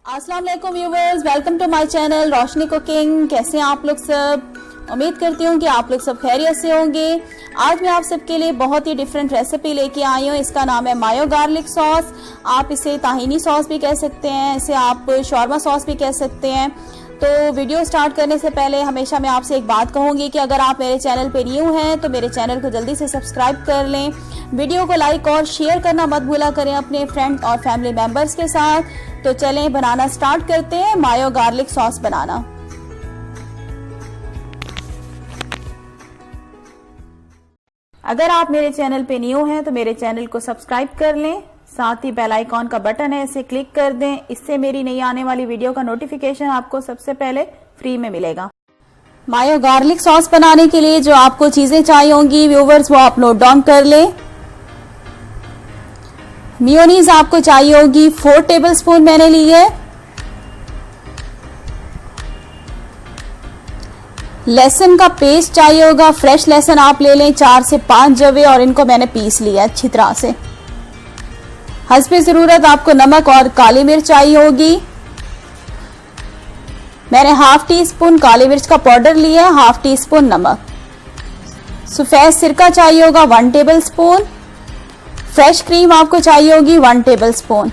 अस्सलाम वालेकुम viewers, welcome to my channel Roshni cooking. कैसे हैं आप लोग सब? उम्मीद करती हूँ कि आप लोग सब खैरियत से होंगे। आज मैं आप सबके लिए बहुत ही डिफरेंट रेसिपी लेके आई हूँ। इसका नाम है मायो गार्लिक सॉस। आप इसे ताहिनी सॉस भी कह सकते हैं, इसे आप शॉर्मा सॉस भी कह सकते हैं। तो वीडियो स्टार्ट करने से पहले हमेशा मैं आपसे एक बात कहूँगी कि अगर आप मेरे चैनल पे न्यू हैं तो मेरे चैनल को जल्दी से सब्सक्राइब कर लें। वीडियो को लाइक और शेयर करना मत भूला करें अपने फ्रेंड और फैमिली मेंबर्स के साथ। तो चलें बनाना स्टार्ट करते हैं मायो गार्लिक सॉस बनाना। अगर आप मेरे चैनल पे न्यू हैं तो मेरे चैनल को सब्सक्राइब कर लें, साथ ही बेल आइकॉन का बटन है इसे क्लिक कर दें। इससे मेरी नई आने वाली वीडियो का नोटिफिकेशन आपको सबसे पहले फ्री में मिलेगा। मायो गार्लिक सॉस बनाने के लिए जो आपको चीजें चाहिए होंगी व्यूवर्स, वो आप नोट डाउन कर लें। मेयोनीज आपको चाहिए होगी 4 टेबलस्पून मैंने ली है। लहसुन का पेस्ट चाहिए होगा, फ्रेश लहसुन आप ले लें 4 से 5 जवे, और इनको मैंने पीस लिया अच्छी तरह से। हस्बे जरूरत आपको नमक और काली मिर्च चाहिए होगी। मैंने हाफ टी स्पून काली मिर्च का पाउडर लिया है, हाफ टी स्पून नमक। सफेद सिरका चाहिए होगा 1 टेबल स्पून। फ्रेश क्रीम आपको चाहिए होगी 1 टेबल स्पून।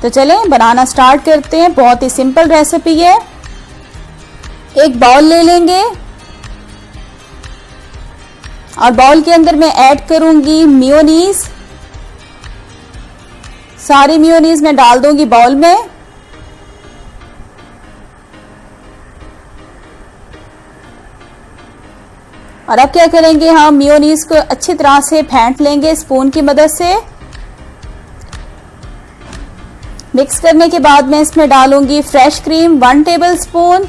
तो चलें बनाना स्टार्ट करते हैं। बहुत ही सिंपल रेसिपी है। एक बाउल ले लेंगे और बाउल के अंदर मैं ऐड करूंगी मेयोनीज। सारी मेयोनीज मैं डाल दूंगी बाउल में। और अब क्या करेंगे, हम मेयोनीज को अच्छी तरह से फेंट लेंगे स्पून की मदद से। मिक्स करने के बाद मैं इसमें डालूंगी फ्रेश क्रीम 1 टेबल स्पून।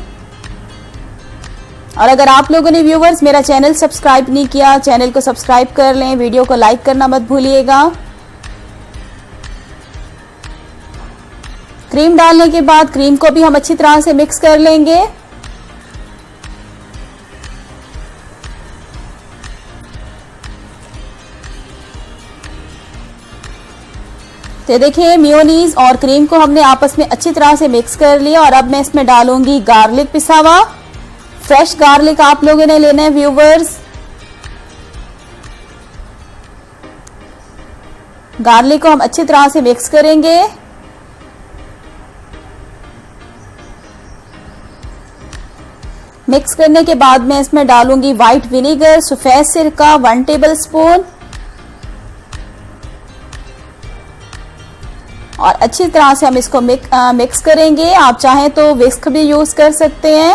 और अगर आप लोगों ने व्यूवर्स मेरा चैनल सब्सक्राइब नहीं किया, चैनल को सब्सक्राइब कर लें, वीडियो को लाइक करना मत भूलिएगा। क्रीम डालने के बाद क्रीम को भी हम अच्छी तरह से मिक्स कर लेंगे। तो देखिए मेयोनीज और क्रीम को हमने आपस में अच्छी तरह से मिक्स कर लिया। और अब मैं इसमें डालूंगी गार्लिक पिसा हुआ। फ्रेश गार्लिक आप लोगों ने लेना है व्यूवर्स। गार्लिक को हम अच्छी तरह से मिक्स करेंगे। मिक्स करने के बाद मैं इसमें डालूंगी व्हाइट विनेगर, सफेद सिरका 1 टेबल स्पून। और अच्छी तरह से हम इसको मिक्स करेंगे। आप चाहें तो विस्क भी यूज कर सकते हैं।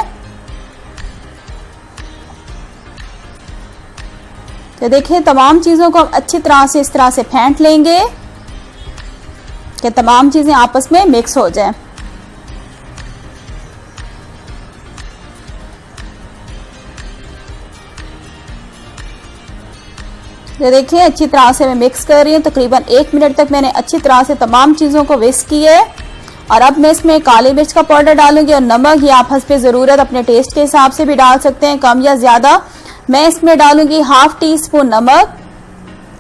तो देखिए तमाम चीजों को हम अच्छी तरह से इस तरह से फेंट लेंगे कि तमाम चीजें आपस में मिक्स हो जाएं। तो देखिए अच्छी तरह से मैं मिक्स कर रही हूँ। तकरीबन 1 मिनट तक मैंने अच्छी तरह से तमाम चीज़ों को विस्क किया है। और अब मैं इसमें काली मिर्च का पाउडर डालूंगी और नमक ये आप हस्बे ज़रूरत अपने टेस्ट के हिसाब से भी डाल सकते हैं, कम या ज़्यादा। मैं इसमें डालूंगी हाफ टी स्पून नमक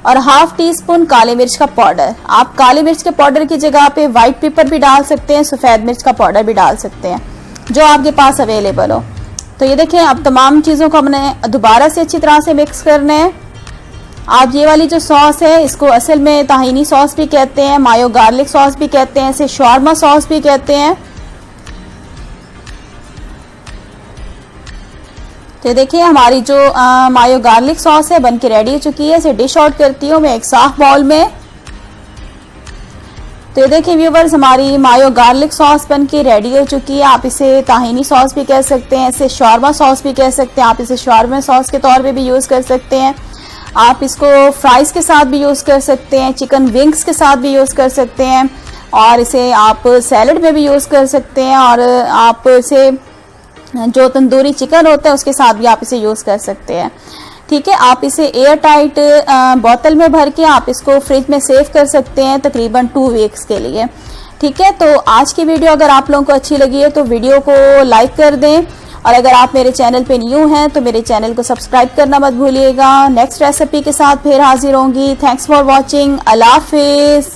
और हाफ टी स्पून काली मिर्च का पाउडर। आप काली मिर्च के पाउडर की जगह पे व्हाइट पेपर भी डाल सकते हैं, सफ़ेद मिर्च का पाउडर भी डाल सकते हैं, जो आपके पास अवेलेबल हो। तो ये देखें अब तमाम चीज़ों को हमने दोबारा से अच्छी तरह से मिक्स करना है। आप ये वाली जो सॉस है इसको असल में ताहिनी सॉस भी कहते हैं, मायो गार्लिक सॉस भी कहते हैं, इसे शॉर्मा सॉस भी कहते हैं। तो देखिए हमारी जो मायो गार्लिक सॉस है बनके रेडी हो चुकी है। इसे डिश आउट करती हूँ मैं एक साफ बाउल में। तो देखिए व्यूवर्स हमारी मायो गार्लिक सॉस बनके रेडी हो चुकी है। आप इसे ताहिनी सॉस भी कह सकते हैं, इसे शॉर्मा सॉस भी कह सकते हैं। आप इसे शॉर्मा सॉस के तौर पे भी यूज कर सकते हैं। आप इसको फ्राइज के साथ भी यूज कर सकते हैं, चिकन विंग्स के साथ भी यूज कर सकते हैं, और इसे आप सैलड में भी यूज कर सकते हैं। और आप इसे जो तंदूरी चिकन होता है उसके साथ भी आप इसे यूज कर सकते हैं। ठीक है, आप इसे एयर टाइट बोतल में भर के आप इसको फ्रिज में सेव कर सकते हैं तकरीबन 2 वीक्स के लिए। ठीक है, तो आज की वीडियो अगर आप लोगों को अच्छी लगी है तो वीडियो को लाइक कर दें। और अगर आप मेरे चैनल पे न्यू हैं तो मेरे चैनल को सब्सक्राइब करना मत भूलिएगा। नेक्स्ट रेसिपी के साथ फिर हाजिर होंगी। Thanks for watching. Allah Hafiz.